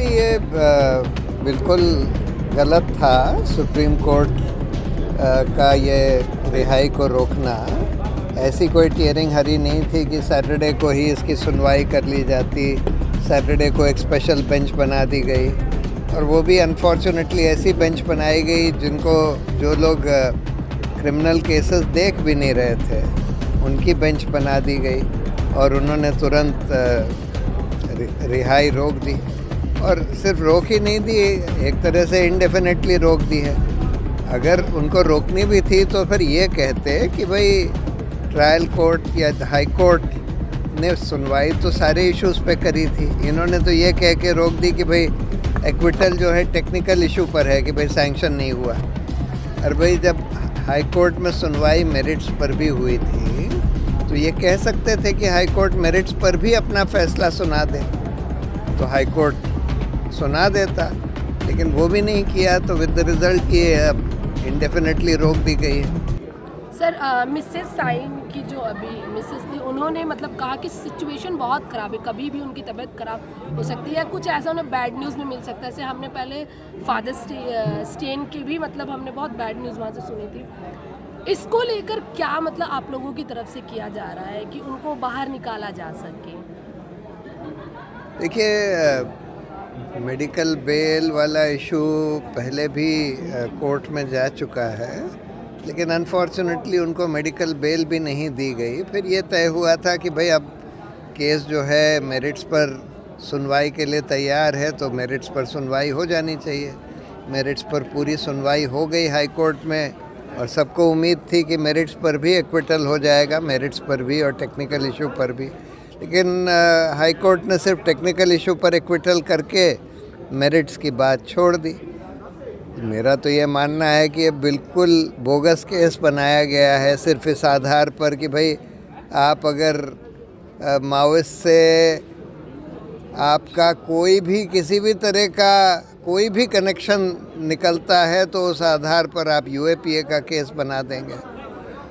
Actually ये बिल्कुल गलत था सुप्रीम कोर्ट का ये रिहाई को रोकना। ऐसी कोई टियरिंग हरी नहीं थी कि सैटरडे को ही इसकी सुनवाई कर ली जाती। सैटरडे को एक स्पेशल बेंच बना दी गई और वो भी अनफॉर्चुनेटली ऐसी बेंच बनाई गई जो लोग क्रिमिनल केसेस देख भी नहीं रहे थे, उनकी बेंच बना दी गई और उन्होंने तुरंत रिहाई रोक दी। और सिर्फ रोक ही नहीं दी, एक तरह से इंडेफिनेटली रोक दी है। अगर उनको रोकनी भी थी तो फिर ये कहते कि भाई ट्रायल कोर्ट या हाई कोर्ट ने सुनवाई तो सारे इश्यूज़ पे करी थी। इन्होंने तो ये कह के रोक दी कि भाई एक्विटल जो है टेक्निकल इशू पर है कि भाई सैंक्शन नहीं हुआ। और भाई जब हाई कोर्ट में सुनवाई मेरिट्स पर भी हुई थी तो ये कह सकते थे कि हाई कोर्ट मेरिट्स पर भी अपना फैसला सुना दे, तो हाई कोर्ट सुना देता, लेकिन वो भी नहीं किया। तो विद द रिजल्ट कि अब इंडेफिनेटली रोक दी गई है। सर मिसेस साइन की जो अभी मिसेस थी, उन्होंने मतलब कहा कि सिचुएशन बहुत ख़राब है, कभी भी उनकी तबीयत ख़राब हो सकती है, कुछ ऐसा उन्हें बैड न्यूज़ में मिल सकता है। जैसे हमने पहले फादर स्टेन की भी मतलब हमने बहुत बैड न्यूज़ वहाँ से सुनी थी। इसको लेकर क्या मतलब आप लोगों की तरफ से किया जा रहा है कि उनको बाहर निकाला जा सके? देखिए, मेडिकल बेल वाला इशू पहले भी कोर्ट में जा चुका है, लेकिन अनफॉर्चुनेटली उनको मेडिकल बेल भी नहीं दी गई। फिर ये तय हुआ था कि भाई अब केस जो है मेरिट्स पर सुनवाई के लिए तैयार है, तो मेरिट्स पर सुनवाई हो जानी चाहिए। मेरिट्स पर पूरी सुनवाई हो गई हाई कोर्ट में और सबको उम्मीद थी कि मेरिट्स पर भी एक्विटल हो जाएगा, मेरिट्स पर भी और टेक्निकल इशू पर भी। लेकिन हाई कोर्ट ने सिर्फ टेक्निकल इशू पर एक्विटल करके मेरिट्स की बात छोड़ दी। मेरा तो ये मानना है कि ये बिल्कुल बोगस केस बनाया गया है, सिर्फ इस आधार पर कि भाई आप अगर माओइस्ट से आपका कोई भी किसी भी तरह का कोई भी कनेक्शन निकलता है तो उस आधार पर आप यूएपीए का केस बना देंगे।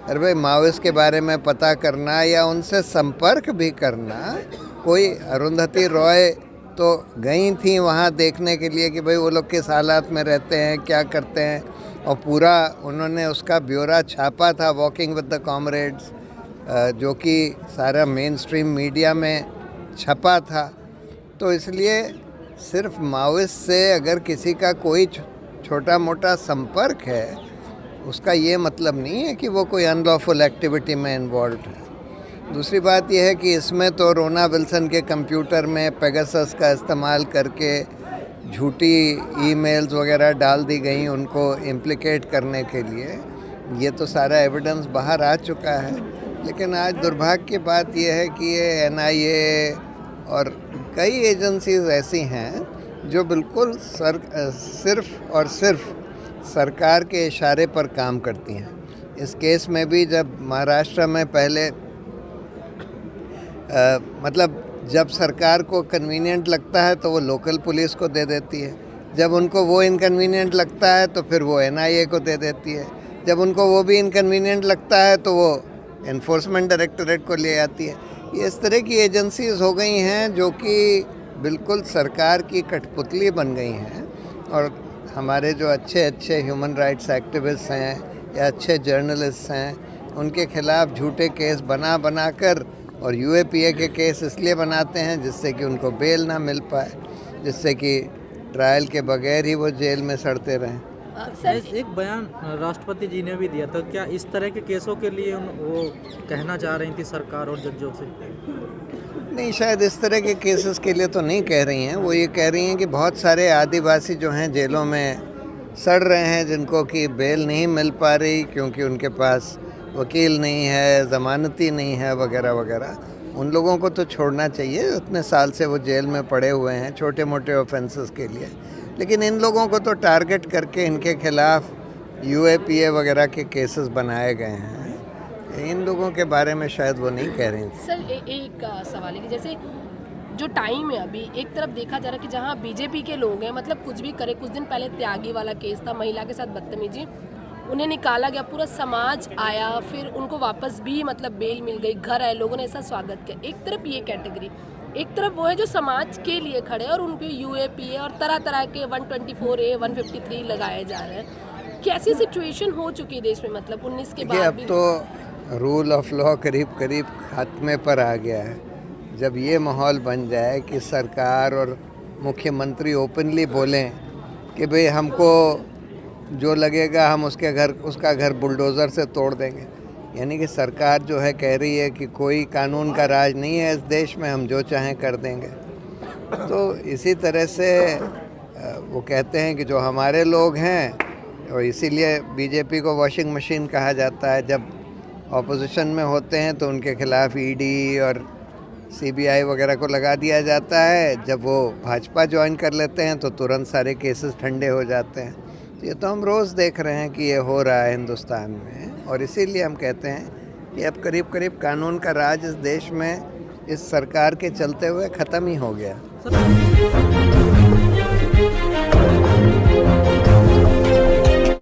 अरे भाई, माओइस्ट के बारे में पता करना या उनसे संपर्क भी करना, कोई अरुंधति रॉय तो गई थी वहाँ देखने के लिए कि भाई वो लोग किस हालात में रहते हैं, क्या करते हैं, और पूरा उन्होंने उसका ब्यौरा छापा था वॉकिंग विद द कॉमरेड्स, जो कि सारा मेन स्ट्रीम मीडिया में छपा था। तो इसलिए सिर्फ माओइस्ट से अगर किसी का कोई छोटा मोटा संपर्क है, उसका ये मतलब नहीं है कि वो कोई अनलॉफुल एक्टिविटी में इन्वॉल्व है। दूसरी बात यह है कि इसमें तो रोना विल्सन के कंप्यूटर में पेगासस का इस्तेमाल करके झूठी ईमेल्स वगैरह डाल दी गई उनको इम्प्लिकेट करने के लिए। ये तो सारा एविडेंस बाहर आ चुका है। लेकिन आज दुर्भाग्य की बात यह है कि ये एनआईए और कई एजेंसीज ऐसी हैं जो बिल्कुल सिर्फ और सिर्फ सरकार के इशारे पर काम करती हैं। इस केस में भी जब महाराष्ट्र में पहले मतलब जब सरकार को कन्वीनियंट लगता है तो वो लोकल पुलिस को दे देती है, जब उनको वो इनकन्वीनियंट लगता है तो फिर वो एनआईए को दे देती है, जब उनको वो भी इनकन्वीनियंट लगता है तो वो एनफोर्समेंट डायरेक्टरेट को ले आती है। ये इस तरह की एजेंसीज हो गई हैं जो कि बिल्कुल सरकार की कठपुतली बन गई हैं। और हमारे जो अच्छे अच्छे ह्यूमन राइट्स एक्टिविस्ट हैं या अच्छे जर्नलिस्ट हैं, उनके खिलाफ झूठे केस बना कर और यूएपीए के केस इसलिए बनाते हैं जिससे कि उनको बेल ना मिल पाए, जिससे कि ट्रायल के बगैर ही वो जेल में सड़ते रहें। एक बयान राष्ट्रपति जी ने भी दिया था, क्या इस तरह के केसों के लिए वो कहना चाह रही थी सरकार और जजों से? नहीं, शायद इस तरह के केसेस के लिए तो नहीं कह रही हैं। वो ये कह रही हैं कि बहुत सारे आदिवासी जो हैं जेलों में सड़ रहे हैं, जिनको कि बेल नहीं मिल पा रही क्योंकि उनके पास वकील नहीं है, ज़मानती नहीं है वगैरह वगैरह। उन लोगों को तो छोड़ना चाहिए, उतने साल से वो जेल में पड़े हुए हैं छोटे मोटे ऑफेंसेस के लिए। लेकिन इन लोगों को तो टारगेट करके इनके खिलाफ यूएपीए वगैरह के केसेस बनाए गए हैं। इन लोगों के बारे में शायद वो नहीं कह रही थी। सर एक सवाल है कि जैसे जो टाइम है अभी, एक तरफ देखा जा रहा है कि जहाँ बीजेपी के लोग हैं मतलब कुछ भी करे, कुछ दिन पहले त्यागी वाला केस था, महिला के साथ बदतमीजी, उन्हें निकाला गया, पूरा समाज आया, फिर उनको वापस भी मतलब बेल मिल गई, घर आए, लोगों ने ऐसा स्वागत किया। एक तरफ ये कैटेगरी, एक तरफ वो है जो समाज के लिए खड़े हैं और उन पे यूएपीए और तरह तरह के 124A 153 लगाए जा रहे हैं। कैसी सिचुएशन हो चुकी है देश में, मतलब 19 के देखिए बाद अब भी? तो रूल ऑफ लॉ करीब करीब खात्मे पर आ गया है। जब ये माहौल बन जाए कि सरकार और मुख्यमंत्री ओपनली बोलें कि भाई हमको जो लगेगा हम उसका घर बुलडोज़र से तोड़ देंगे, यानी कि सरकार जो है कह रही है कि कोई कानून का राज नहीं है इस देश में, हम जो चाहें कर देंगे। तो इसी तरह से वो कहते हैं कि जो हमारे लोग हैं, और इसीलिए बीजेपी को वॉशिंग मशीन कहा जाता है। जब ऑपोजिशन में होते हैं तो उनके खिलाफ ईडी और सीबीआई वगैरह को लगा दिया जाता है, जब वो भाजपा ज्वाइन कर लेते हैं तो तुरंत सारे केसेस ठंडे हो जाते हैं। ये तो हम रोज़ देख रहे हैं कि ये हो रहा है हिंदुस्तान में, और इसीलिए हम कहते हैं कि अब करीब करीब कानून का राज इस देश में इस सरकार के चलते हुए ख़त्म ही हो गया।